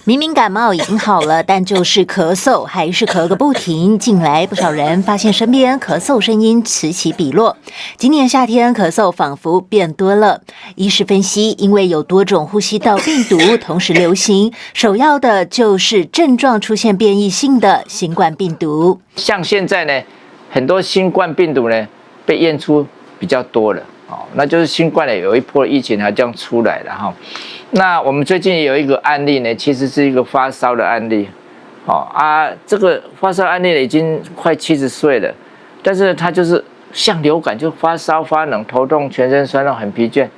明明感冒已经好了，但就是咳嗽还是咳个不停。近来不少人发现身边咳嗽声音此起彼落，今年夏天咳嗽仿佛变多了。医师分析，因为有多种呼吸道病毒同时流行，首要的就是症状出现变异性的新冠病毒。像现在呢，很多新冠病毒呢被验出比较多了。那就是新冠的有一波疫情还这样出来了哈。那我们最近有一个案例呢，其实是一个发烧的案例，这个发烧案例呢已经快70岁了，但是他就是像流感，就发烧、发冷、头痛、全身酸痛、很疲倦，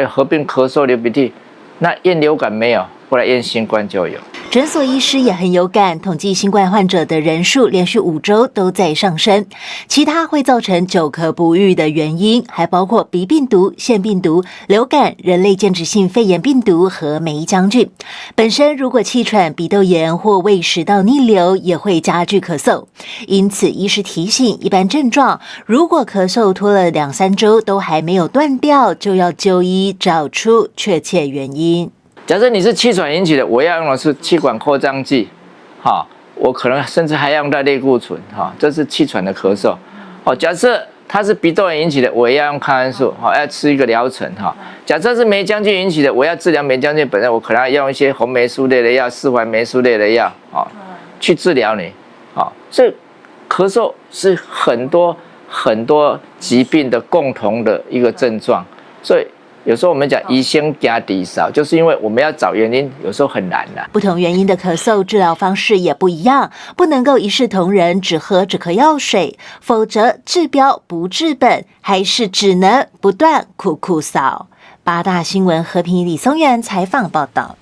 合并咳嗽、流鼻涕。那验流感没有，后来验新冠就有。诊所医师也很有感，统计新冠患者的人数连续5周都在上升。其他会造成久咳不愈的原因，还包括鼻病毒、腺病毒、流感、人类间质性肺炎病毒和梅浆菌。本身如果气喘、鼻窦炎或胃食道逆流，也会加剧咳嗽。因此，医师提醒，一般症状如果咳嗽拖了2-3周都还没有断掉，就要就医，找出确切原因。假设你是气喘引起的，我要用的是气管扩张剂，我可能甚至还要用到类固醇，这是气喘的咳嗽。假设它是鼻窦炎引起的，我也要用抗生素，要吃一个疗程。假设是梅浆菌引起的，我要治疗梅浆菌本身，我可能要用一些红霉素类的药、四环霉素类的药，去治疗你。所以咳嗽是很多疾病的共同的一个症状，所以有时候我们讲医先加底少，就是因为我们要找原因，有时候很难啦。不同原因的咳嗽治疗方式也不一样，不能够一视同仁，只喝止咳药水，否则治标不治本，还是只能不断苦苦扫。8大新闻和平李松元采访报道。